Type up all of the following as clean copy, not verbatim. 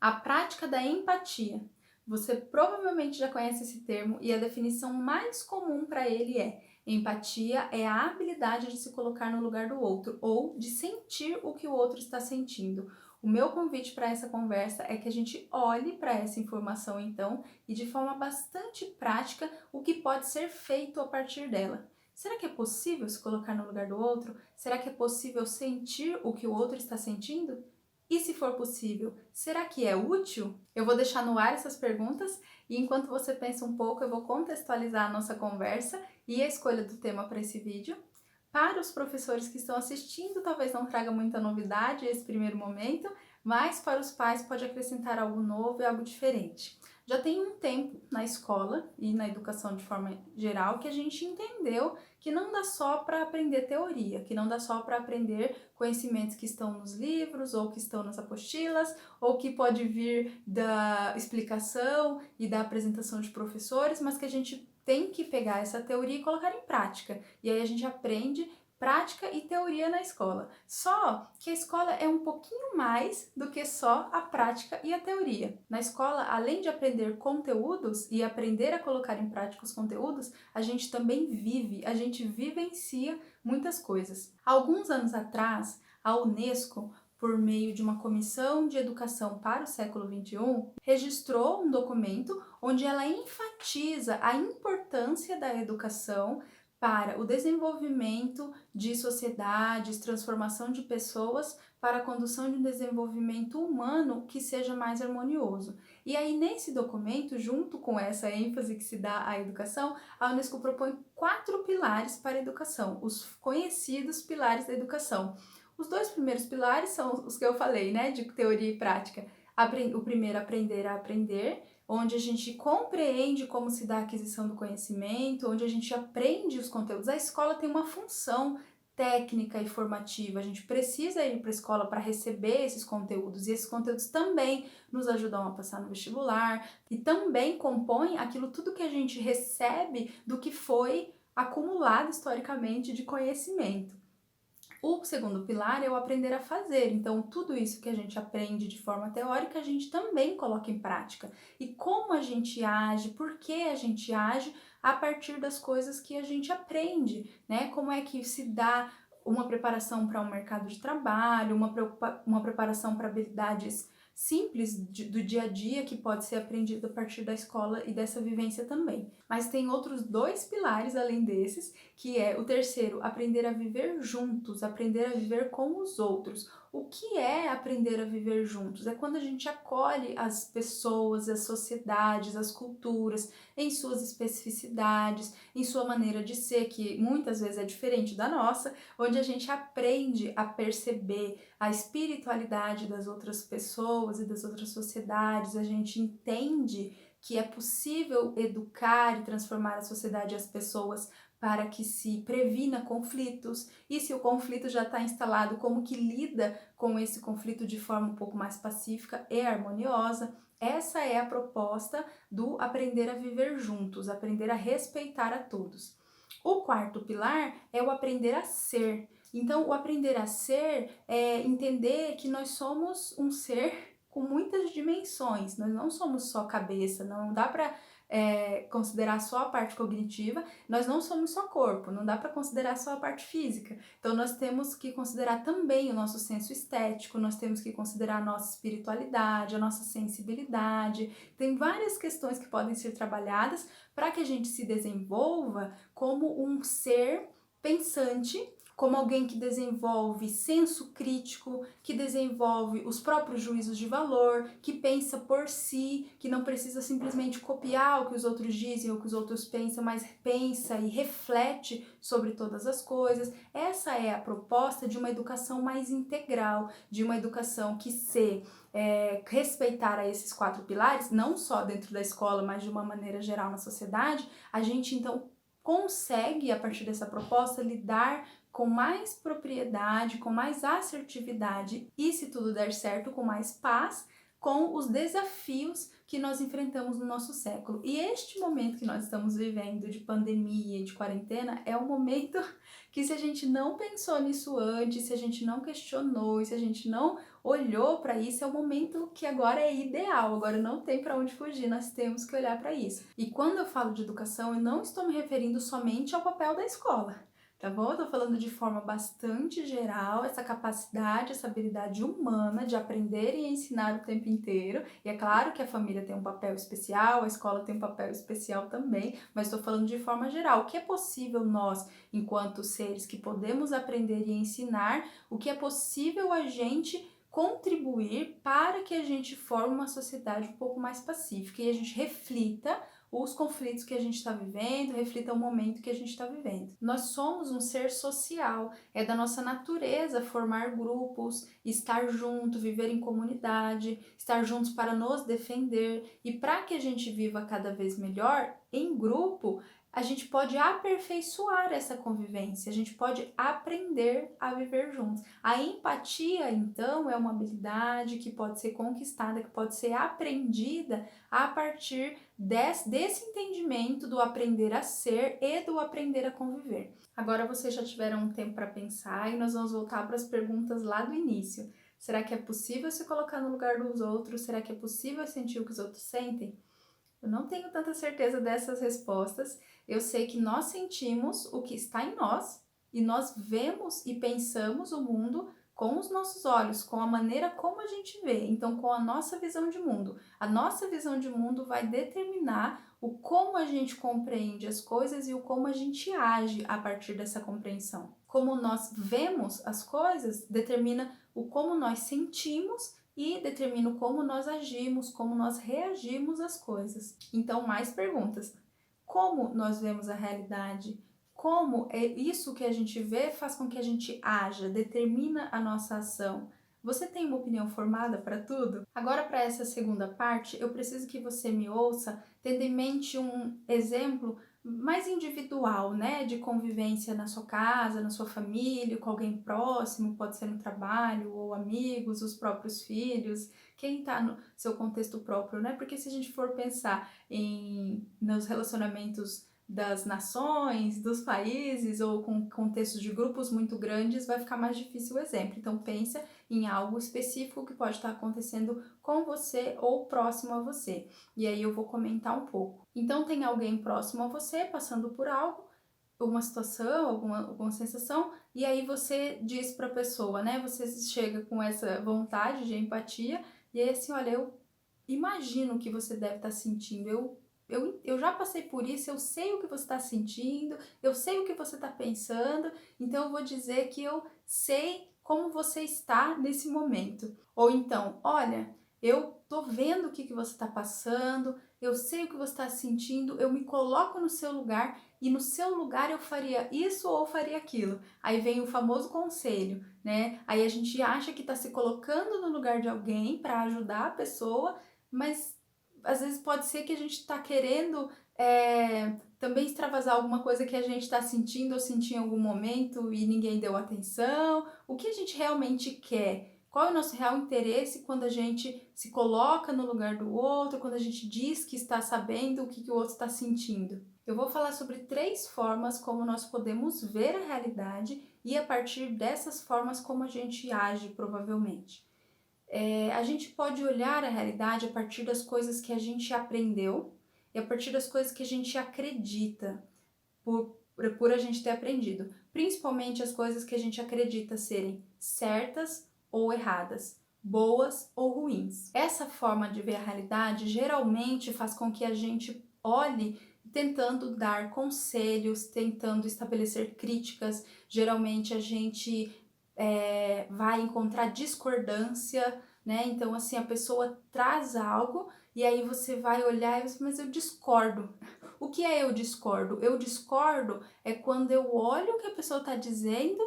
A prática da empatia. Você provavelmente já conhece esse termo e a definição mais comum para ele é: empatia é a habilidade de se colocar no lugar do outro ou de sentir o que o outro está sentindo. O meu convite para essa conversa é que a gente olhe para essa informação então e de forma bastante prática o que pode ser feito a partir dela. Será que é possível se colocar no lugar do outro? Será que é possível sentir o que o outro está sentindo? E se for possível, será que é útil? Eu vou deixar no ar essas perguntas e enquanto você pensa um pouco, eu vou contextualizar a nossa conversa e a escolha do tema para esse vídeo. Para os professores que estão assistindo, talvez não traga muita novidade esse primeiro momento, mas para os pais pode acrescentar algo novo e algo diferente. Já tem um tempo na escola e na educação de forma geral que a gente entendeu que não dá só para aprender teoria, que não dá só para aprender conhecimentos que estão nos livros ou que estão nas apostilas ou que pode vir da explicação e da apresentação de professores, mas que a gente tem que pegar essa teoria e colocar em prática. E aí a gente aprende prática e teoria na escola. Só que a escola é um pouquinho mais do que só a prática e a teoria. Na escola, além de aprender conteúdos e aprender a colocar em prática os conteúdos, a gente também vive, a gente vivencia muitas coisas. Alguns anos atrás, a Unesco, por meio de uma comissão de educação para o século XXI, registrou um documento onde ela enfatiza a importância da educação para o desenvolvimento de sociedades, transformação de pessoas para a condução de um desenvolvimento humano que seja mais harmonioso. E aí, nesse documento, junto com essa ênfase que se dá à educação, a Unesco propõe 4 pilares para a educação, os conhecidos pilares da educação. Os 2 primeiros pilares são os que eu falei, né, de teoria e prática. O primeiro, aprender a aprender, onde a gente compreende como se dá a aquisição do conhecimento, onde a gente aprende os conteúdos. A escola tem uma função técnica e formativa, a gente precisa ir para a escola para receber esses conteúdos, e esses conteúdos também nos ajudam a passar no vestibular, e também compõem aquilo tudo que a gente recebe do que foi acumulado historicamente de conhecimento. O segundo pilar é o aprender a fazer, então tudo isso que a gente aprende de forma teórica a gente também coloca em prática. E como a gente age, por que a gente age a partir das coisas que a gente aprende, né? Como é que se dá uma preparação para um mercado de trabalho, uma preparação para habilidades simples do dia a dia que pode ser aprendido a partir da escola e dessa vivência também. Mas tem outros 2 pilares além desses, que é o terceiro, aprender a viver juntos, aprender a viver com os outros. O que é aprender a viver juntos? É quando a gente acolhe as pessoas, as sociedades, as culturas em suas especificidades, em sua maneira de ser, que muitas vezes é diferente da nossa, onde a gente aprende a perceber a espiritualidade das outras pessoas e das outras sociedades, a gente entende que é possível educar e transformar a sociedade e as pessoas para que se previna conflitos, e se o conflito já está instalado, como que lida com esse conflito de forma um pouco mais pacífica e harmoniosa. Essa é a proposta do aprender a viver juntos, aprender a respeitar a todos. O quarto pilar é o aprender a ser. Então, o aprender a ser é entender que nós somos um ser com muitas dimensões, nós não somos só cabeça, não dá para considerar só a parte cognitiva, nós não somos só corpo, não dá para considerar só a parte física. Então nós temos que considerar também o nosso senso estético, nós temos que considerar a nossa espiritualidade, a nossa sensibilidade. Tem várias questões que podem ser trabalhadas para que a gente se desenvolva como um ser pensante, como alguém que desenvolve senso crítico, que desenvolve os próprios juízos de valor, que pensa por si, que não precisa simplesmente copiar o que os outros dizem ou o que os outros pensam, mas pensa e reflete sobre todas as coisas. Essa é a proposta de uma educação mais integral, de uma educação que se respeitar a esses 4 pilares, não só dentro da escola, mas de uma maneira geral na sociedade, a gente então consegue, a partir dessa proposta, lidar com mais propriedade, com mais assertividade e, se tudo der certo, com mais paz, com os desafios que nós enfrentamos no nosso século. E este momento que nós estamos vivendo de pandemia e de quarentena é um momento que, se a gente não pensou nisso antes, se a gente não questionou, se a gente não olhou para isso, é o momento que agora é ideal, agora não tem para onde fugir, nós temos que olhar para isso. E quando eu falo de educação, eu não estou me referindo somente ao papel da escola, tá bom? Eu tô falando de forma bastante geral, essa capacidade, essa habilidade humana de aprender e ensinar o tempo inteiro. E é claro que a família tem um papel especial, a escola tem um papel especial também, mas estou falando de forma geral. O que é possível nós, enquanto seres que podemos aprender e ensinar, o que é possível a gente contribuir para que a gente forme uma sociedade um pouco mais pacífica e a gente reflita os conflitos que a gente está vivendo, reflita o momento que a gente está vivendo. Nós somos um ser social, é da nossa natureza formar grupos, estar junto, viver em comunidade, estar juntos para nos defender, e para que a gente viva cada vez melhor em grupo, a gente pode aperfeiçoar essa convivência, a gente pode aprender a viver juntos. A empatia, então, é uma habilidade que pode ser conquistada, que pode ser aprendida a partir desse entendimento do aprender a ser e do aprender a conviver. Agora vocês já tiveram um tempo para pensar e nós vamos voltar para as perguntas lá do início. Será que é possível se colocar no lugar dos outros? Será que é possível sentir o que os outros sentem? Eu não tenho tanta certeza dessas respostas. Eu sei que nós sentimos o que está em nós e nós vemos e pensamos o mundo com os nossos olhos, com a maneira como a gente vê, então com a nossa visão de mundo. A nossa visão de mundo vai determinar o como a gente compreende as coisas e o como a gente age a partir dessa compreensão. Como nós vemos as coisas determina o como nós sentimos e determina como nós agimos, como nós reagimos às coisas. Então, mais perguntas. Como nós vemos a realidade? Como é isso que a gente vê faz com que a gente haja, determina a nossa ação? Você tem uma opinião formada para tudo? Agora, para essa segunda parte, eu preciso que você me ouça, tendo em mente um exemplo mais individual, né, de convivência na sua casa, na sua família, com alguém próximo, pode ser no trabalho, ou amigos, os próprios filhos, quem está no seu contexto próprio, né? Porque se a gente for pensar nos relacionamentos das nações, dos países ou com contextos de grupos muito grandes, vai ficar mais difícil o exemplo. Então pensa em algo específico que pode estar acontecendo com você ou próximo a você. E aí eu vou comentar um pouco. Então tem alguém próximo a você passando por algo, uma situação, alguma sensação, e aí você diz para a pessoa, né? Você chega com essa vontade de empatia e aí assim, olha, eu imagino o que você deve estar sentindo, eu já passei por isso, eu sei o que você está sentindo, eu sei o que você está pensando, então eu vou dizer que eu sei como você está nesse momento. Ou então, olha, eu tô vendo o que você está passando, eu sei o que você está sentindo, eu me coloco no seu lugar e no seu lugar eu faria isso ou faria aquilo. Aí vem o famoso conselho, né? Aí a gente acha que está se colocando no lugar de alguém para ajudar a pessoa, mas às vezes pode ser que a gente está querendo também extravasar alguma coisa que a gente está sentindo ou sentiu em algum momento e ninguém deu atenção. O que a gente realmente quer? Qual é o nosso real interesse quando a gente se coloca no lugar do outro, quando a gente diz que está sabendo o que o outro está sentindo? Eu vou falar sobre 3 formas como nós podemos ver a realidade e a partir dessas formas como a gente age, provavelmente. A gente pode olhar a realidade a partir das coisas que a gente aprendeu e a partir das coisas que a gente acredita por a gente ter aprendido. Principalmente as coisas que a gente acredita serem certas ou erradas, boas ou ruins. Essa forma de ver a realidade geralmente faz com que a gente olhe tentando dar conselhos, tentando estabelecer críticas. Geralmente a gente vai encontrar discordância, né? Então, assim, a pessoa traz algo e aí você vai olhar e você, mas eu discordo. O que é eu discordo? Eu discordo é quando eu olho o que a pessoa está dizendo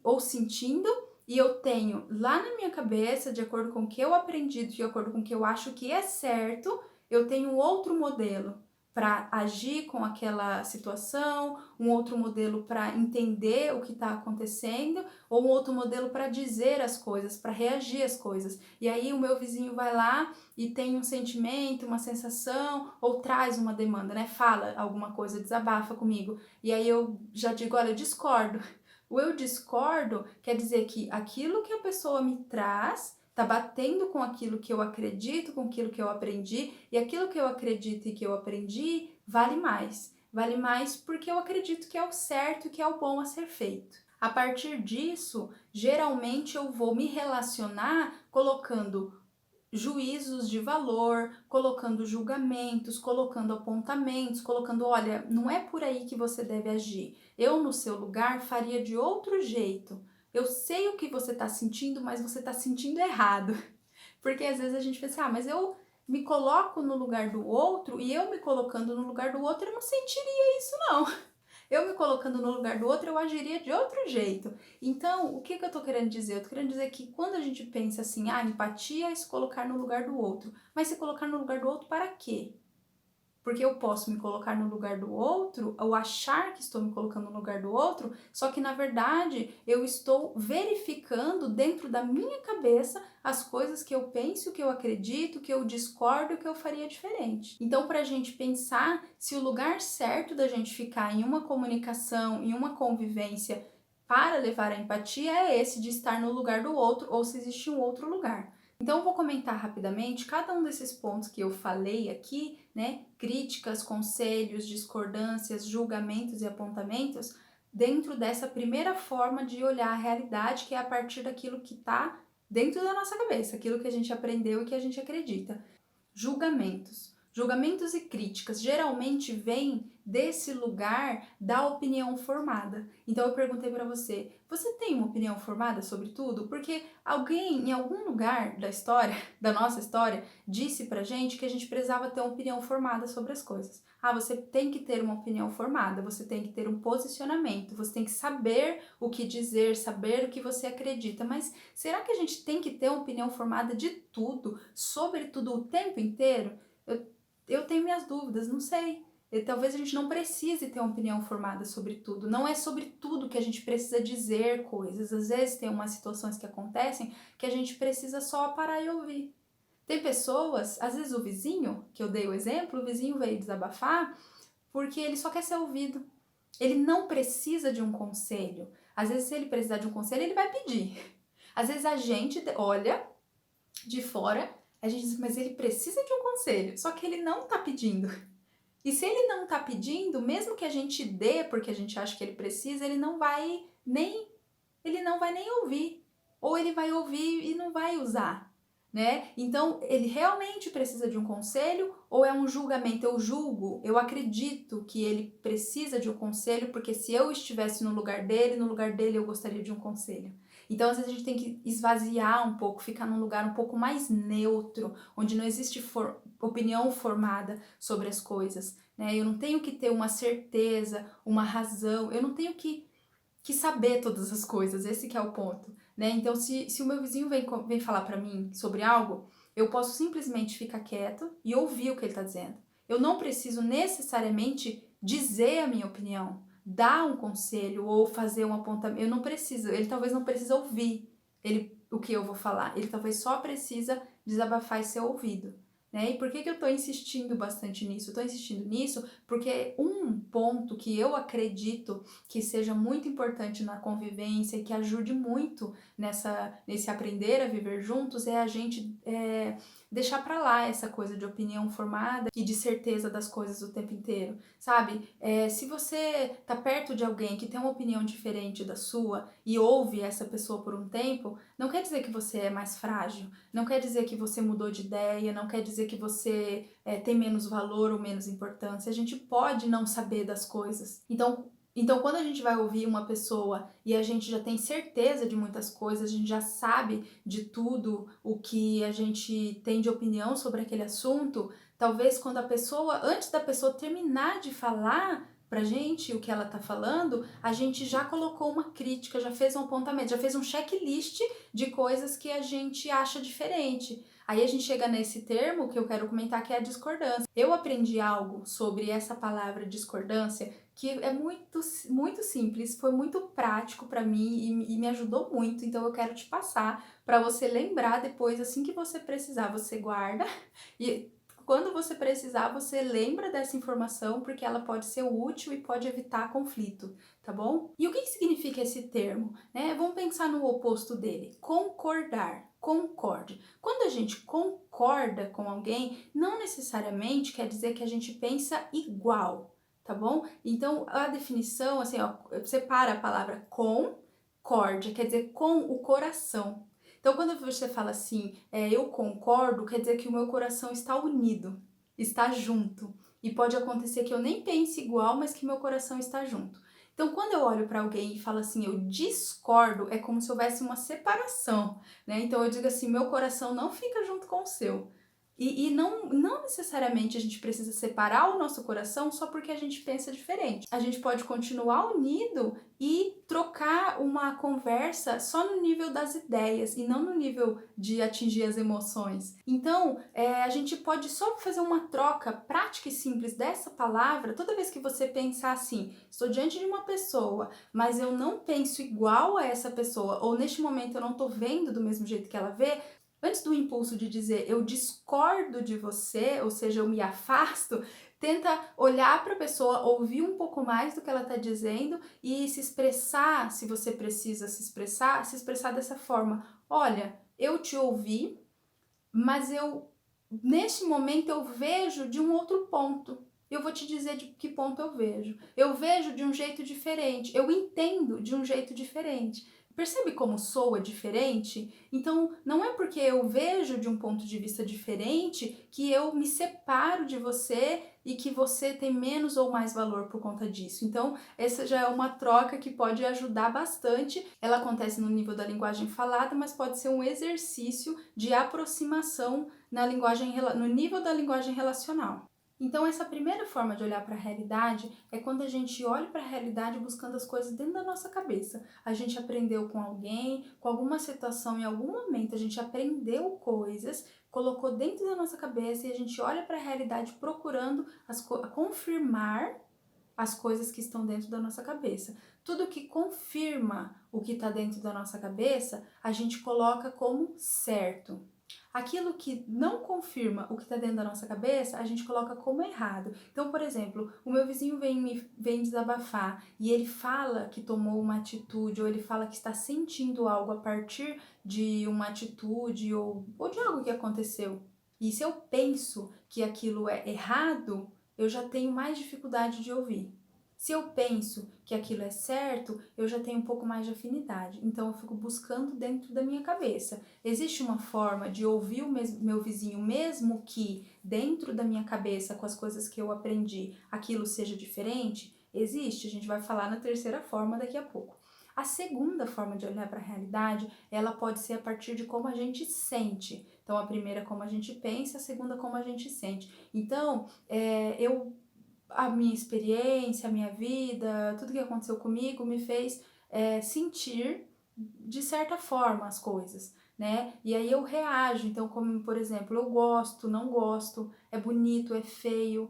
ou sentindo e eu tenho lá na minha cabeça, de acordo com o que eu aprendi, de acordo com o que eu acho que é certo, eu tenho um outro modelo para agir com aquela situação, um outro modelo para entender o que está acontecendo, ou um outro modelo para dizer as coisas, para reagir às coisas. E aí o meu vizinho vai lá e tem um sentimento, uma sensação, ou traz uma demanda, né? Fala alguma coisa, desabafa comigo. E aí eu já digo, olha, eu discordo, O eu discordo quer dizer que aquilo que a pessoa me traz tá batendo com aquilo que eu acredito, com aquilo que eu aprendi, e aquilo que eu acredito e que eu aprendi vale mais. Vale mais porque eu acredito que é o certo, que é o bom a ser feito. A partir disso, geralmente eu vou me relacionar colocando juízos de valor, colocando julgamentos, colocando apontamentos, colocando, olha, não é por aí que você deve agir. Eu, no seu lugar, faria de outro jeito. Eu sei o que você está sentindo, mas você está sentindo errado. Porque às vezes a gente pensa, mas eu me coloco no lugar do outro e eu me colocando no lugar do outro, eu não sentiria isso, não. Eu me colocando no lugar do outro, eu agiria de outro jeito. Então, o que eu tô querendo dizer? Eu tô querendo dizer que quando a gente pensa assim, empatia é se colocar no lugar do outro. Mas se colocar no lugar do outro para quê? Porque eu posso me colocar no lugar do outro, ou achar que estou me colocando no lugar do outro, só que na verdade eu estou verificando dentro da minha cabeça as coisas que eu penso, que eu acredito, que eu discordo, que eu faria diferente. Então, para a gente pensar se o lugar certo da gente ficar em uma comunicação, em uma convivência para levar a empatia é esse de estar no lugar do outro, ou se existe um outro lugar. Então, eu vou comentar rapidamente cada um desses pontos que eu falei aqui, né? Críticas, conselhos, discordâncias, julgamentos e apontamentos, dentro dessa primeira forma de olhar a realidade, que é a partir daquilo que está dentro da nossa cabeça, aquilo que a gente aprendeu e que a gente acredita. Julgamentos. Julgamentos e críticas geralmente vêm desse lugar da opinião formada. Então eu perguntei para você, você tem uma opinião formada sobre tudo? Porque alguém em algum lugar da história, da nossa história, disse pra gente que a gente precisava ter uma opinião formada sobre as coisas. Você tem que ter uma opinião formada, você tem que ter um posicionamento, você tem que saber o que dizer, saber o que você acredita. Mas será que a gente tem que ter uma opinião formada de tudo, sobre tudo o tempo inteiro? Eu tenho minhas dúvidas, não sei. E talvez a gente não precise ter uma opinião formada sobre tudo. Não é sobre tudo que a gente precisa dizer coisas. Às vezes tem umas situações que acontecem que a gente precisa só parar e ouvir. Tem pessoas, às vezes o vizinho, que eu dei o exemplo, o vizinho veio desabafar porque ele só quer ser ouvido. Ele não precisa de um conselho. Às vezes, se ele precisar de um conselho, ele vai pedir. Às vezes a gente olha de fora, a gente diz, mas ele precisa de um conselho, só que ele não tá pedindo. E se ele não tá pedindo, mesmo que a gente dê porque a gente acha que ele precisa, ele não vai nem ouvir. Ou ele vai ouvir e não vai usar, né? Então, ele realmente precisa de um conselho ou é um julgamento? Eu julgo, eu acredito que ele precisa de um conselho porque se eu estivesse no lugar dele eu gostaria de um conselho. Então, às vezes a gente tem que esvaziar um pouco, ficar num lugar um pouco mais neutro, onde não existe opinião formada sobre as coisas, né? Eu não tenho que ter uma certeza, uma razão, eu não tenho que saber todas as coisas, esse que é o ponto, né? Então, se o meu vizinho vem falar pra mim sobre algo, eu posso simplesmente ficar quieto e ouvir o que ele tá dizendo. Eu não preciso necessariamente dizer a minha opinião, dar um conselho ou fazer um apontamento. Eu não preciso, ele talvez não precise ouvir o que eu vou falar. Ele talvez só precisa desabafar e ser ouvido. Né? E por que eu estou insistindo bastante nisso? Estou insistindo nisso porque um ponto que eu acredito que seja muito importante na convivência e que ajude muito nesse aprender a viver juntos é a gente deixar pra lá essa coisa de opinião formada e de certeza das coisas o tempo inteiro, sabe? Se você tá perto de alguém que tem uma opinião diferente da sua e ouve essa pessoa por um tempo, não quer dizer que você é mais frágil, não quer dizer que você mudou de ideia, não quer dizer que você tem menos valor ou menos importância. A gente pode não saber das coisas. Então, quando a gente vai ouvir uma pessoa e a gente já tem certeza de muitas coisas, a gente já sabe de tudo o que a gente tem de opinião sobre aquele assunto, talvez quando antes da pessoa terminar de falar pra gente o que ela tá falando, a gente já colocou uma crítica, já fez um apontamento, já fez um checklist de coisas que a gente acha diferente. Aí a gente chega nesse termo que eu quero comentar, que é a discordância. Eu aprendi algo sobre essa palavra discordância que é muito, muito simples, foi muito prático para mim e me ajudou muito, então eu quero te passar para você lembrar depois, assim que você precisar, você guarda e quando você precisar, você lembra dessa informação, porque ela pode ser útil e pode evitar conflito, tá bom? E o que significa esse termo, né? Vamos pensar no oposto dele, concordar. Concorde. Quando a gente concorda com alguém, não necessariamente quer dizer que a gente pensa igual, tá bom? Então, a definição, assim, ó, separa a palavra concorde, quer dizer com o coração. Então, quando você fala assim, eu concordo, quer dizer que o meu coração está unido, está junto. E pode acontecer que eu nem pense igual, mas que meu coração está junto. Então, quando eu olho para alguém e falo assim, eu discordo, é como se houvesse uma separação, né? Então, eu digo assim, meu coração não fica junto com o seu. E não necessariamente a gente precisa separar o nosso coração só porque a gente pensa diferente. A gente pode continuar unido e trocar uma conversa só no nível das ideias e não no nível de atingir as emoções. Então, a gente pode só fazer uma troca prática e simples dessa palavra toda vez que você pensar assim, estou diante de uma pessoa, mas eu não penso igual a essa pessoa, ou neste momento eu não estou vendo do mesmo jeito que ela vê. Antes do impulso de dizer eu discordo de você, ou seja, eu me afasto, tenta olhar para a pessoa, ouvir um pouco mais do que ela está dizendo e se expressar, se você precisa se expressar dessa forma. Olha, eu te ouvi, mas neste momento eu vejo de um outro ponto. Eu vou te dizer de que ponto eu vejo. Eu vejo de um jeito diferente, eu entendo de um jeito diferente. Percebe como soa diferente? Então, não é porque eu vejo de um ponto de vista diferente que eu me separo de você e que você tem menos ou mais valor por conta disso. Então, essa já é uma troca que pode ajudar bastante. Ela acontece no nível da linguagem falada, mas pode ser um exercício de aproximação no nível da linguagem relacional. Então, essa primeira forma de olhar para a realidade é quando a gente olha para a realidade buscando as coisas dentro da nossa cabeça. A gente aprendeu com alguém, com alguma situação, em algum momento, a gente aprendeu coisas, colocou dentro da nossa cabeça e a gente olha para a realidade procurando confirmar as coisas que estão dentro da nossa cabeça. Tudo que confirma o que está dentro da nossa cabeça, a gente coloca como certo. Aquilo que não confirma o que está dentro da nossa cabeça, a gente coloca como errado. Então, por exemplo, o meu vizinho vem desabafar e ele fala que tomou uma atitude ou ele fala que está sentindo algo a partir de uma atitude ou de algo que aconteceu. E se eu penso que aquilo é errado, eu já tenho mais dificuldade de ouvir. Se eu penso que aquilo é certo, eu já tenho um pouco mais de afinidade. Então, eu fico buscando dentro da minha cabeça. Existe uma forma de ouvir o meu vizinho, mesmo que dentro da minha cabeça, com as coisas que eu aprendi, aquilo seja diferente? Existe, a gente vai falar na terceira forma daqui a pouco. A segunda forma de olhar para a realidade, ela pode ser a partir de como a gente sente. Então, a primeira é como a gente pensa, a segunda como a gente sente. Então, a minha experiência, a minha vida, tudo que aconteceu comigo me fez sentir de certa forma as coisas, né? E aí eu reajo, então como, por exemplo, eu gosto, não gosto, é bonito, é feio,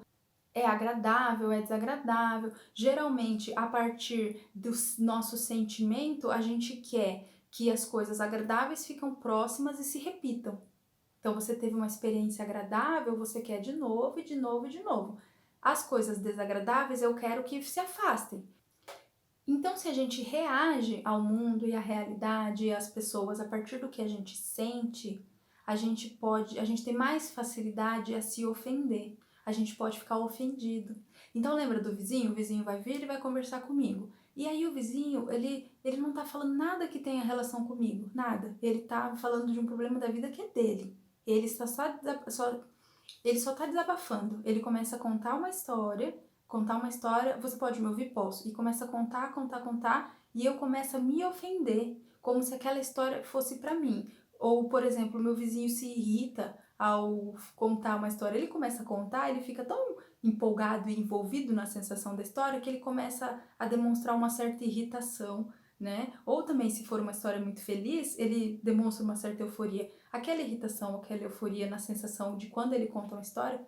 é agradável, é desagradável. Geralmente, a partir do nosso sentimento, a gente quer que as coisas agradáveis ficam próximas e se repitam. Então, você teve uma experiência agradável, você quer de novo, e de novo, e de novo. As coisas desagradáveis eu quero que se afastem. Então, se a gente reage ao mundo e à realidade e às pessoas a partir do que a gente sente, a gente tem mais facilidade a se ofender. A gente pode ficar ofendido. Então, lembra do vizinho? O vizinho vai vir e vai conversar comigo. E aí o vizinho, ele não tá falando nada que tenha relação comigo, nada. Ele tá falando de um problema da vida que é dele. Ele só tá desabafando. Ele começa a contar uma história, você pode me ouvir? Posso. E começa a contar, e eu começo a me ofender, como se aquela história fosse pra mim. Ou, por exemplo, meu vizinho se irrita ao contar uma história. Ele começa a contar, ele fica tão empolgado e envolvido na sensação da história que ele começa a demonstrar uma certa irritação, né? Ou também, se for uma história muito feliz, ele demonstra uma certa euforia. Aquela irritação, aquela euforia na sensação de quando ele conta uma história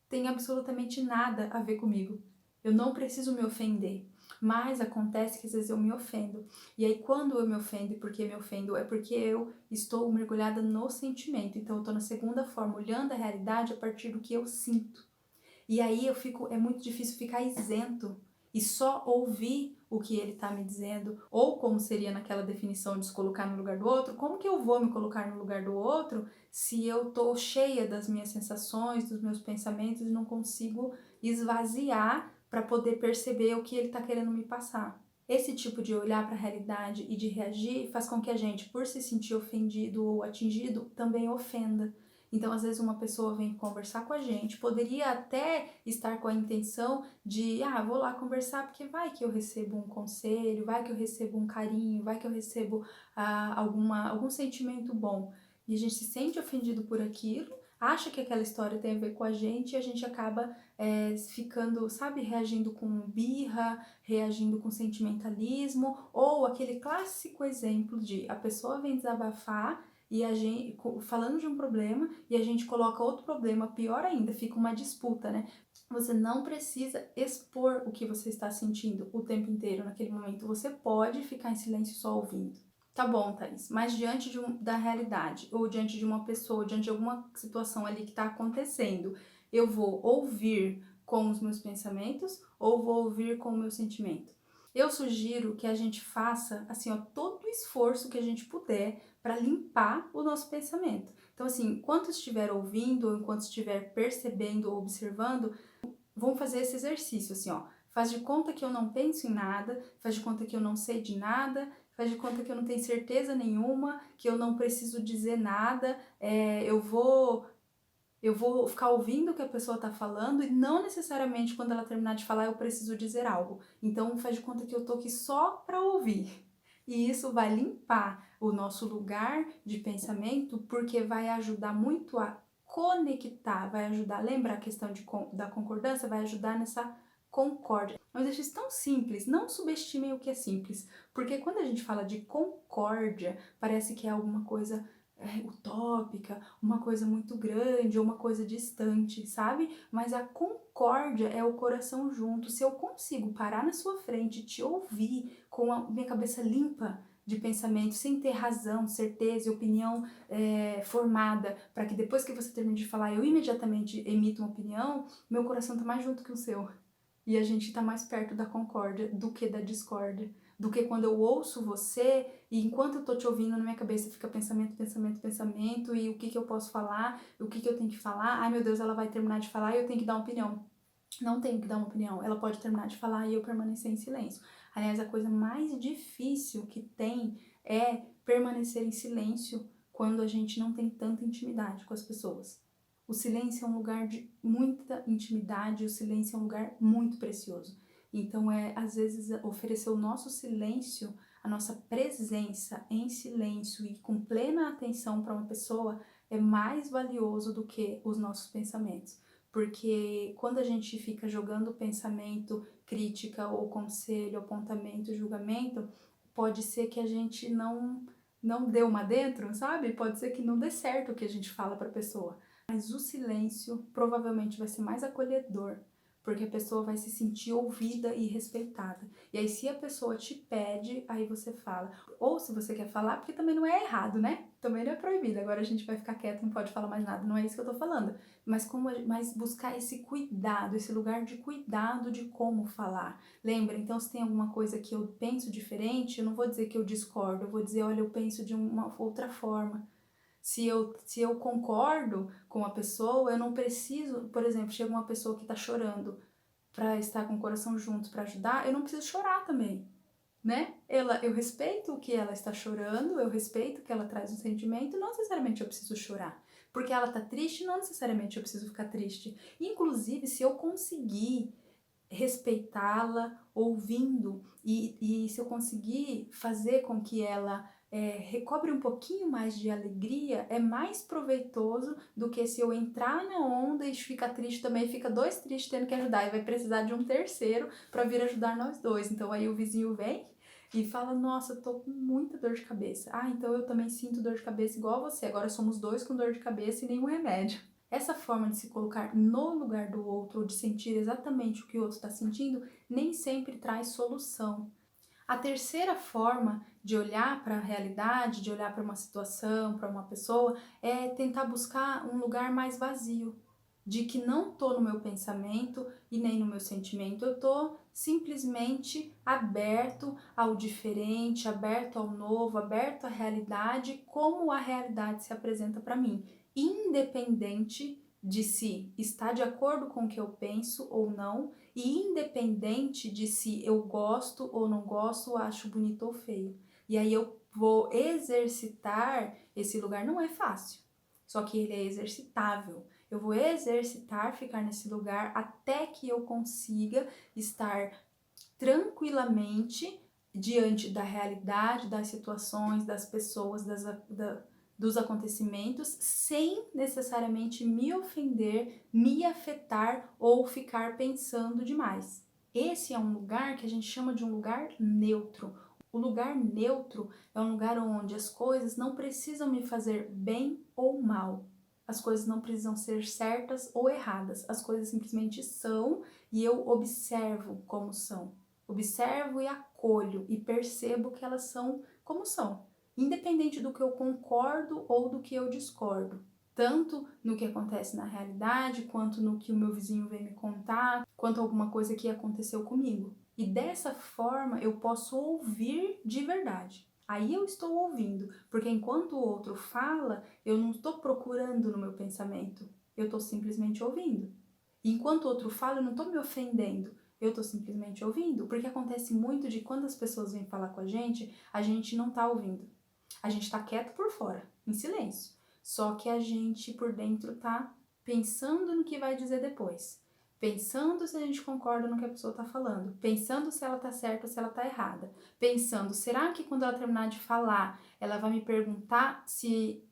tem absolutamente nada a ver comigo. Eu não preciso me ofender. Mas acontece que às vezes eu me ofendo. E aí quando eu me ofendo e por que me ofendo, é porque eu estou mergulhada no sentimento. Então eu tô na segunda forma, olhando a realidade a partir do que eu sinto. E aí é muito difícil ficar isento e só ouvir o que ele tá me dizendo, ou como seria naquela definição de se colocar no lugar do outro, como que eu vou me colocar no lugar do outro se eu tô cheia das minhas sensações, dos meus pensamentos e não consigo esvaziar para poder perceber o que ele tá querendo me passar. Esse tipo de olhar para a realidade e de reagir faz com que a gente, por se sentir ofendido ou atingido, também ofenda. Então, às vezes, uma pessoa vem conversar com a gente, poderia até estar com a intenção de, vou lá conversar porque vai que eu recebo um conselho, vai que eu recebo um carinho, vai que eu recebo algum sentimento bom. E a gente se sente ofendido por aquilo, acha que aquela história tem a ver com a gente e a gente acaba ficando, sabe, reagindo com birra, reagindo com sentimentalismo, ou aquele clássico exemplo de a pessoa vem desabafar e a gente falando de um problema e a gente coloca outro problema, pior ainda, fica uma disputa, né? Você não precisa expor o que você está sentindo o tempo inteiro naquele momento. Você pode ficar em silêncio só ouvindo. Tá bom, Thaís, mas diante da realidade, ou diante de uma pessoa, ou diante de alguma situação ali que está acontecendo, eu vou ouvir com os meus pensamentos ou vou ouvir com o meu sentimento? Eu sugiro que a gente faça, assim, ó, todo o esforço que a gente puder para limpar o nosso pensamento. Então, assim, enquanto estiver ouvindo, ou enquanto estiver percebendo ou observando, vamos fazer esse exercício, assim, ó. Faz de conta que eu não penso em nada, faz de conta que eu não sei de nada, faz de conta que eu não tenho certeza nenhuma, que eu não preciso dizer nada, eu vou ficar ouvindo o que a pessoa tá falando e não necessariamente quando ela terminar de falar eu preciso dizer algo. Então faz de conta que eu tô aqui só para ouvir. E isso vai limpar o nosso lugar de pensamento, porque vai ajudar muito a conectar, vai ajudar, lembra a questão da concordância? Vai ajudar nessa concórdia. É um exercício tão simples, não subestimem o que é simples, porque quando a gente fala de concórdia, parece que é alguma coisa utópica, uma coisa muito grande ou uma coisa distante, sabe? Mas a concórdia é o coração junto. Se eu consigo parar na sua frente e te ouvir com a minha cabeça limpa de pensamento, sem ter razão, certeza e opinião formada, para que depois que você termine de falar eu imediatamente emita uma opinião, meu coração tá mais junto que o seu. E a gente tá mais perto da concórdia do que da discórdia. Do que quando eu ouço você e enquanto eu tô te ouvindo na minha cabeça fica pensamento, pensamento, pensamento e o que eu posso falar, o que eu tenho que falar. Ai meu Deus, ela vai terminar de falar e eu tenho que dar uma opinião. Não tenho que dar uma opinião, ela pode terminar de falar e eu permanecer em silêncio. Aliás, a coisa mais difícil que tem é permanecer em silêncio quando a gente não tem tanta intimidade com as pessoas. O silêncio é um lugar de muita intimidade, o silêncio é um lugar muito precioso. Então, às vezes, oferecer o nosso silêncio, a nossa presença em silêncio e com plena atenção para uma pessoa é mais valioso do que os nossos pensamentos. Porque quando a gente fica jogando pensamento, crítica ou conselho, apontamento, julgamento, pode ser que a gente não dê uma dentro, sabe? Pode ser que não dê certo o que a gente fala para a pessoa. Mas o silêncio provavelmente vai ser mais acolhedor, porque a pessoa vai se sentir ouvida e respeitada. E aí, se a pessoa te pede, aí você fala. Ou se você quer falar, porque também não é errado, né? Também não é proibido. Agora a gente vai ficar quieto, não pode falar mais nada. Não é isso que eu tô falando. Mas buscar esse cuidado, esse lugar de cuidado de como falar. Lembra? Então, se tem alguma coisa que eu penso diferente, eu não vou dizer que eu discordo. Eu vou dizer, olha, eu penso de uma outra forma. Se eu concordo com a pessoa, eu não preciso, por exemplo, chega uma pessoa que tá chorando para estar com o coração junto para ajudar, eu não preciso chorar também, né? Eu respeito o que ela está chorando, eu respeito que ela traz um sentimento, não necessariamente eu preciso chorar. Porque ela tá triste, não necessariamente eu preciso ficar triste. Inclusive, se eu conseguir respeitá-la ouvindo e se eu conseguir fazer com que ela recobre um pouquinho mais de alegria, é mais proveitoso do que se eu entrar na onda e ficar triste também, fica dois tristes tendo que ajudar e vai precisar de um terceiro para vir ajudar nós dois. Então aí o vizinho vem e fala, nossa, eu tô com muita dor de cabeça. Ah, então eu também sinto dor de cabeça igual a você, agora somos dois com dor de cabeça e nenhum remédio. Essa forma de se colocar no lugar do outro ou de sentir exatamente o que o outro está sentindo nem sempre traz solução. A terceira forma de olhar para a realidade, de olhar para uma situação, para uma pessoa, é tentar buscar um lugar mais vazio, de que não estou no meu pensamento e nem no meu sentimento, eu estou simplesmente aberto ao diferente, aberto ao novo, aberto à realidade, como a realidade se apresenta para mim, independente de se está de acordo com o que eu penso ou não, e independente de se eu gosto ou não gosto, acho bonito ou feio. E aí eu vou exercitar esse lugar, não é fácil, só que ele é exercitável. Eu vou exercitar ficar nesse lugar até que eu consiga estar tranquilamente diante da realidade, das situações, das pessoas, dos acontecimentos, sem necessariamente me ofender, me afetar ou ficar pensando demais. Esse é um lugar que a gente chama de um lugar neutro. O lugar neutro é um lugar onde as coisas não precisam me fazer bem ou mal. As coisas não precisam ser certas ou erradas. As coisas simplesmente são e eu observo como são. Observo e acolho e percebo que elas são como são, independente do que eu concordo ou do que eu discordo. Tanto no que acontece na realidade, quanto no que o meu vizinho vem me contar, quanto alguma coisa que aconteceu comigo. E dessa forma eu posso ouvir de verdade. Aí eu estou ouvindo, porque enquanto o outro fala, eu não estou procurando no meu pensamento, eu estou simplesmente ouvindo. E enquanto o outro fala, eu não estou me ofendendo, eu estou simplesmente ouvindo, porque acontece muito de quando as pessoas vêm falar com a gente não está ouvindo. A gente está quieto por fora, em silêncio. Só que a gente por dentro tá pensando no que vai dizer depois. Pensando se a gente concorda no que a pessoa está falando. Pensando se ela está certa ou se ela está errada. Pensando, será que quando ela terminar de falar, ela vai me perguntar se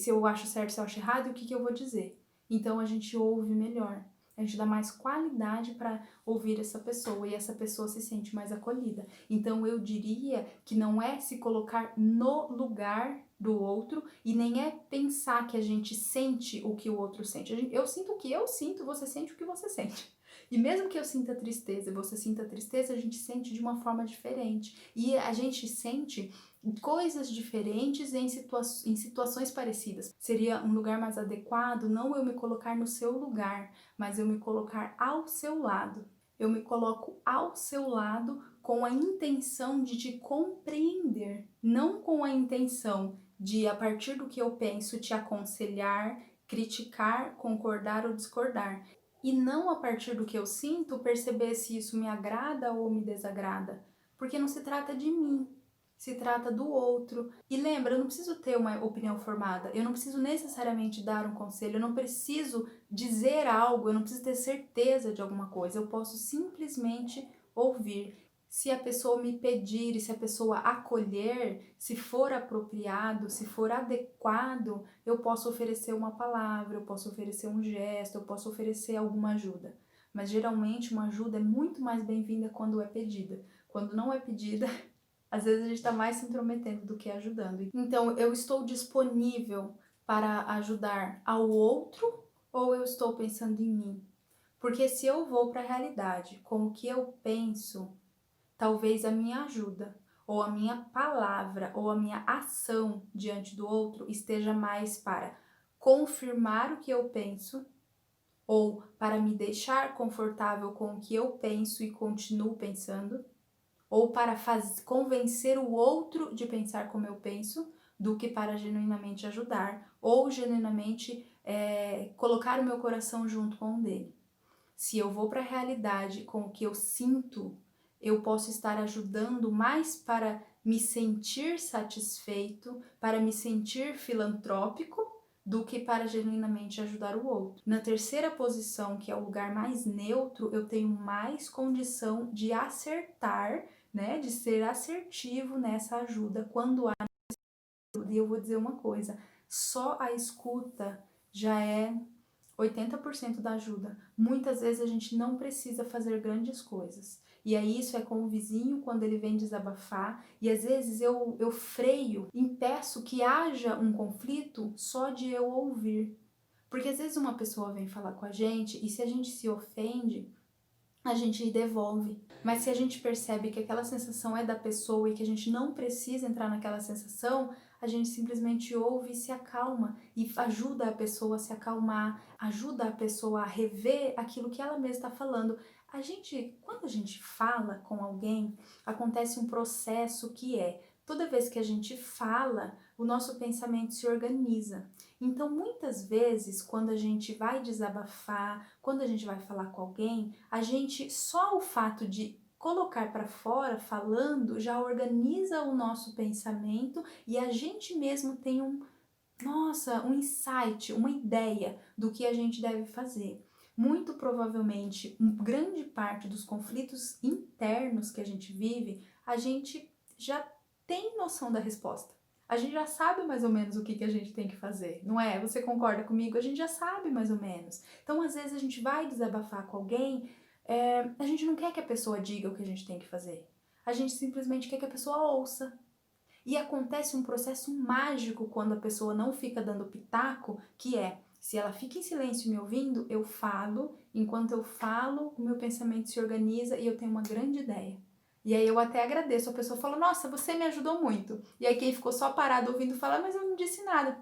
eu acho certo, se eu acho errado e o que eu vou dizer. Então a gente ouve melhor. A gente dá mais qualidade para ouvir essa pessoa e essa pessoa se sente mais acolhida. Então eu diria que não é se colocar no lugar do outro e nem é pensar que a gente sente o que o outro sente. Eu sinto o que eu sinto, você sente o que você sente. E mesmo que eu sinta tristeza e você sinta tristeza, a gente sente de uma forma diferente. E a gente sente coisas diferentes em situações parecidas. Seria um lugar mais adequado não eu me colocar no seu lugar, mas eu me colocar ao seu lado. Eu me coloco ao seu lado com a intenção de te compreender, não com a intenção de, a partir do que eu penso, te aconselhar, criticar, concordar ou discordar. E não a partir do que eu sinto, perceber se isso me agrada ou me desagrada. Porque não se trata de mim, se trata do outro. E lembra, eu não preciso ter uma opinião formada, eu não preciso necessariamente dar um conselho, eu não preciso dizer algo, eu não preciso ter certeza de alguma coisa, eu posso simplesmente ouvir. Se a pessoa me pedir e se a pessoa acolher, se for apropriado, se for adequado, eu posso oferecer uma palavra, eu posso oferecer um gesto, eu posso oferecer alguma ajuda. Mas geralmente uma ajuda é muito mais bem-vinda quando é pedida. Quando não é pedida, às vezes a gente está mais se intrometendo do que ajudando. Então, eu estou disponível para ajudar ao outro ou eu estou pensando em mim? Porque se eu vou para a realidade com o que eu penso, talvez a minha ajuda, ou a minha palavra, ou a minha ação diante do outro esteja mais para confirmar o que eu penso, ou para me deixar confortável com o que eu penso e continuo pensando, ou para convencer o outro de pensar como eu penso, do que para genuinamente ajudar, ou genuinamente colocar o meu coração junto com o dele. Se eu vou para a realidade com o que eu sinto, eu posso estar ajudando mais para me sentir satisfeito, para me sentir filantrópico, do que para genuinamente ajudar o outro. Na terceira posição, que é o lugar mais neutro, eu tenho mais condição de acertar, né, de ser assertivo nessa ajuda quando há necessidade. E eu vou dizer uma coisa, só a escuta já é 80% da ajuda. Muitas vezes a gente não precisa fazer grandes coisas. E aí isso é com o vizinho quando ele vem desabafar. E às vezes eu freio, impeço que haja um conflito só de eu ouvir. Porque às vezes uma pessoa vem falar com a gente e se a gente se ofende, a gente devolve. Mas se a gente percebe que aquela sensação é da pessoa e que a gente não precisa entrar naquela sensação, a gente simplesmente ouve e se acalma e ajuda a pessoa a se acalmar, ajuda a pessoa a rever aquilo que ela mesma está falando. Quando a gente fala com alguém, acontece um processo que é, toda vez que a gente fala, o nosso pensamento se organiza. Então, muitas vezes, quando a gente vai desabafar, quando a gente vai falar com alguém, só o fato de colocar para fora, falando, já organiza o nosso pensamento e a gente mesmo tem um insight, uma ideia do que a gente deve fazer. Muito provavelmente, grande parte dos conflitos internos que a gente vive, a gente já tem noção da resposta. A gente já sabe mais ou menos o que a gente tem que fazer, não é? Você concorda comigo? A gente já sabe mais ou menos. Então, às vezes, a gente vai desabafar com alguém, a gente não quer que a pessoa diga o que a gente tem que fazer. A gente simplesmente quer que a pessoa ouça. E acontece um processo mágico quando a pessoa não fica dando pitaco, que é, se ela fica em silêncio me ouvindo, eu falo, enquanto eu falo, o meu pensamento se organiza e eu tenho uma grande ideia. E aí eu até agradeço, a pessoa fala, nossa, você me ajudou muito. E aí quem ficou só parado ouvindo fala, mas eu não disse nada.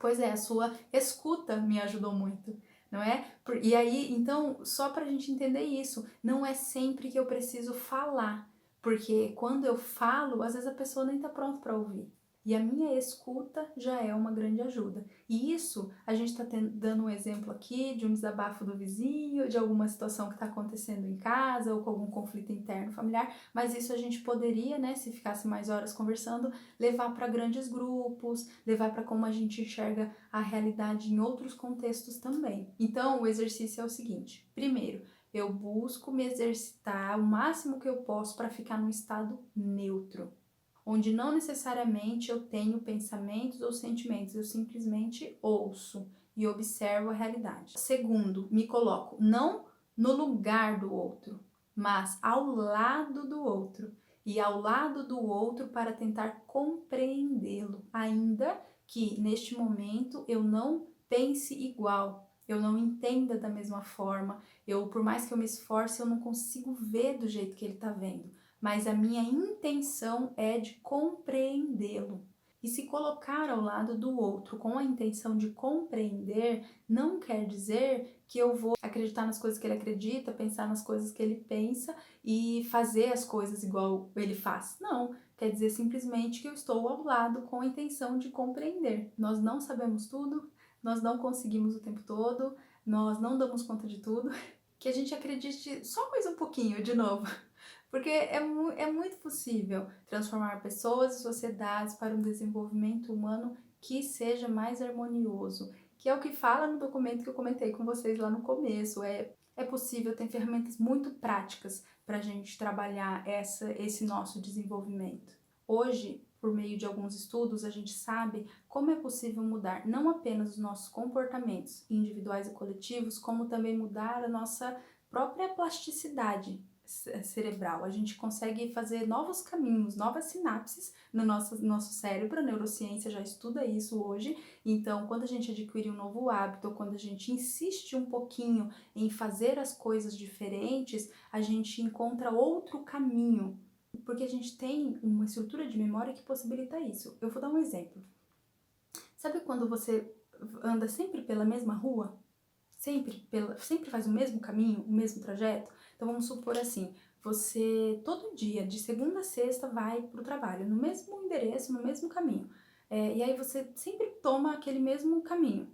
Pois é, a sua escuta me ajudou muito, não é? E aí, então, só pra gente entender isso, não é sempre que eu preciso falar, porque quando eu falo, às vezes a pessoa nem tá pronta para ouvir. E a minha escuta já é uma grande ajuda. E isso, a gente está dando um exemplo aqui de um desabafo do vizinho, de alguma situação que está acontecendo em casa ou com algum conflito interno familiar, mas isso a gente poderia, né, se ficasse mais horas conversando, levar para grandes grupos, levar para como a gente enxerga a realidade em outros contextos também. Então, o exercício é o seguinte: primeiro, eu busco me exercitar o máximo que eu posso para ficar num estado neutro, onde não necessariamente eu tenho pensamentos ou sentimentos, eu simplesmente ouço e observo a realidade. Segundo, me coloco não no lugar do outro, mas ao lado do outro. E ao lado do outro para tentar compreendê-lo, ainda que neste momento eu não pense igual, eu não entenda da mesma forma, por mais que eu me esforce, eu não consigo ver do jeito que ele está vendo, mas a minha intenção é de compreendê-lo. E se colocar ao lado do outro com a intenção de compreender, não quer dizer que eu vou acreditar nas coisas que ele acredita, pensar nas coisas que ele pensa e fazer as coisas igual ele faz. Não, quer dizer simplesmente que eu estou ao lado com a intenção de compreender. Nós não sabemos tudo, nós não conseguimos o tempo todo, nós não damos conta de tudo. Que a gente acredite só mais um pouquinho de novo. Porque é muito possível transformar pessoas e sociedades para um desenvolvimento humano que seja mais harmonioso, que é o que fala no documento que eu comentei com vocês lá no começo. É possível, tem ferramentas muito práticas para a gente trabalhar esse nosso desenvolvimento. Hoje, por meio de alguns estudos, a gente sabe como é possível mudar não apenas os nossos comportamentos individuais e coletivos, como também mudar a nossa própria plasticidade cerebral. A gente consegue fazer novos caminhos, novas sinapses no nosso cérebro. A neurociência já estuda isso hoje. Então, quando a gente adquire um novo hábito, ou quando a gente insiste um pouquinho em fazer as coisas diferentes, a gente encontra outro caminho, porque a gente tem uma estrutura de memória que possibilita isso. Eu vou dar um exemplo. Sabe quando você anda sempre pela mesma rua? Sempre faz o mesmo caminho, o mesmo trajeto? Então vamos supor assim, você todo dia, de segunda a sexta, vai para o trabalho, no mesmo endereço, no mesmo caminho. E aí você sempre toma aquele mesmo caminho.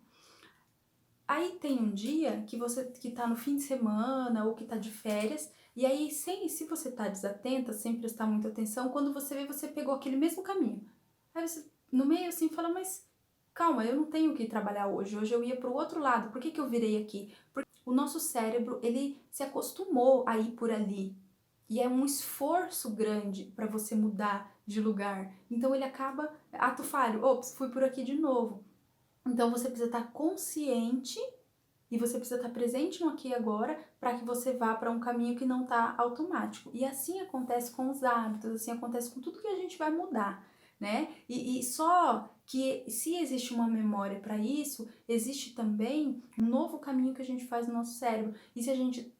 Aí tem um dia que você que tá no fim de semana ou que tá de férias, e aí se você tá desatenta, sem prestar muita atenção, quando você vê, você pegou aquele mesmo caminho. Aí você, no meio assim, fala, mas calma, eu não tenho que ir trabalhar hoje eu ia pro outro lado, por que eu virei aqui? Porque o nosso cérebro, ele se acostumou a ir por ali, e é um esforço grande para você mudar de lugar, então ele acaba, ato falho, ops, fui por aqui de novo. Então você precisa estar consciente e você precisa estar presente no aqui e agora para que você vá para um caminho que não está automático. E assim acontece com os hábitos, assim acontece com tudo que a gente vai mudar. né? E só que se existe uma memória para isso, existe também um novo caminho que a gente faz no nosso cérebro. E se a gente,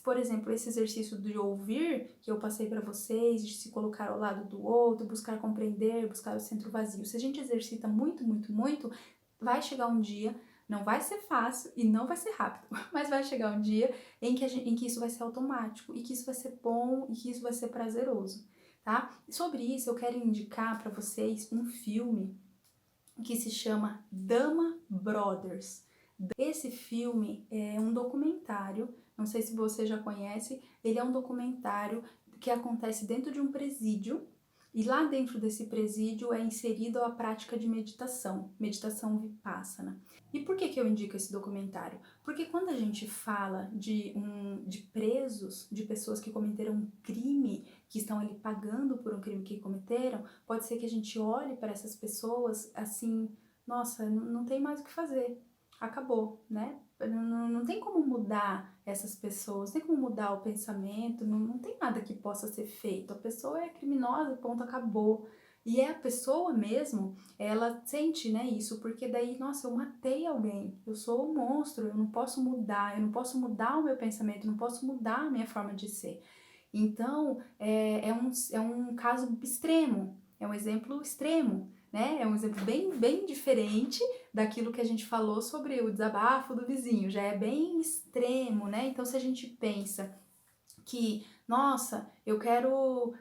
por exemplo, esse exercício de ouvir, que eu passei para vocês, de se colocar ao lado do outro, buscar compreender, buscar o centro vazio, se a gente exercita muito, muito, muito, vai chegar um dia, não vai ser fácil e não vai ser rápido, mas vai chegar um dia em que isso vai ser automático e que isso vai ser bom e que isso vai ser prazeroso, tá? Sobre isso, eu quero indicar para vocês um filme que se chama Dama Brothers. Esse filme é um documentário, não sei se você já conhece, ele é um documentário que acontece dentro de um presídio e lá dentro desse presídio é inserido a prática de meditação vipassana. E por que eu indico esse documentário? Porque quando a gente fala de presos, de pessoas que cometeram um crime, que estão ali pagando por um crime que cometeram, pode ser que a gente olhe para essas pessoas assim, nossa, não tem mais o que fazer, acabou, né? Não tem como mudar essas pessoas, não tem como mudar o pensamento, não tem nada que possa ser feito. A pessoa é criminosa, ponto, acabou. E é a pessoa mesmo, ela sente, né, isso, porque daí, nossa, eu matei alguém, eu sou um monstro, eu não posso mudar o meu pensamento, eu não posso mudar a minha forma de ser. Então, é um caso extremo, é um exemplo extremo, né? É um exemplo bem diferente daquilo que a gente falou sobre o desabafo do vizinho, já é bem extremo, né? Então, se a gente pensa que, nossa, eu quero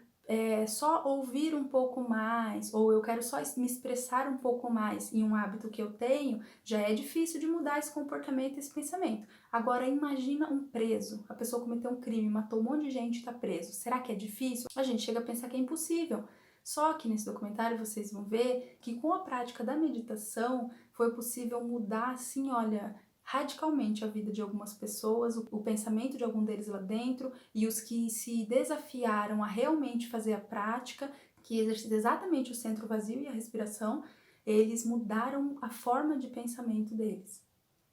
só ouvir um pouco mais, ou eu quero só me expressar um pouco mais em um hábito que eu tenho, já é difícil de mudar esse comportamento, esse pensamento. Agora, imagina um preso, a pessoa cometeu um crime, matou um monte de gente e está preso. Será que é difícil? A gente chega a pensar que é impossível. Só que nesse documentário vocês vão ver que com a prática da meditação foi possível mudar, assim, olha, radicalmente a vida de algumas pessoas, o pensamento de algum deles lá dentro, e os que se desafiaram a realmente fazer a prática, que exercita exatamente o centro vazio e a respiração, eles mudaram a forma de pensamento deles.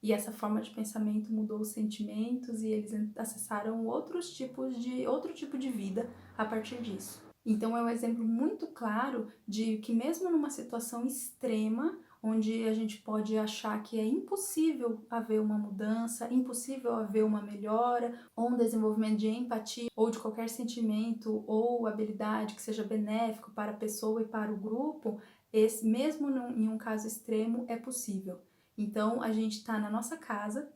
E essa forma de pensamento mudou os sentimentos e eles acessaram outro tipo de vida a partir disso. Então é um exemplo muito claro de que mesmo numa situação extrema, onde a gente pode achar que é impossível haver uma mudança, impossível haver uma melhora, ou um desenvolvimento de empatia, ou de qualquer sentimento ou habilidade que seja benéfico para a pessoa e para o grupo, mesmo em um caso extremo, é possível. Então, a gente está na nossa casa,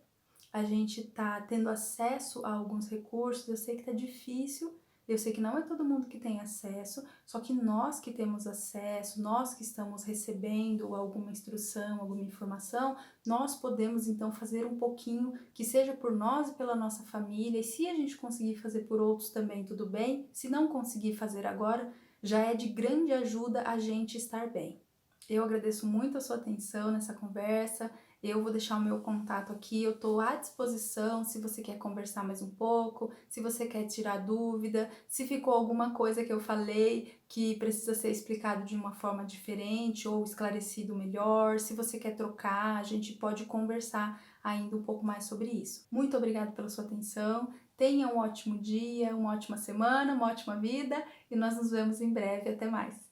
a gente está tendo acesso a alguns recursos, eu sei que está difícil, eu sei que não é todo mundo que tem acesso, só que nós que temos acesso, nós que estamos recebendo alguma instrução, alguma informação, nós podemos então fazer um pouquinho, que seja por nós e pela nossa família, e se a gente conseguir fazer por outros também, tudo bem. Se não conseguir fazer agora, já é de grande ajuda a gente estar bem. Eu agradeço muito a sua atenção nessa conversa. Eu vou deixar o meu contato aqui, eu estou à disposição se você quer conversar mais um pouco, se você quer tirar dúvida, se ficou alguma coisa que eu falei que precisa ser explicado de uma forma diferente ou esclarecido melhor, se você quer trocar, a gente pode conversar ainda um pouco mais sobre isso. Muito obrigada pela sua atenção, tenha um ótimo dia, uma ótima semana, uma ótima vida e nós nos vemos em breve. Até mais!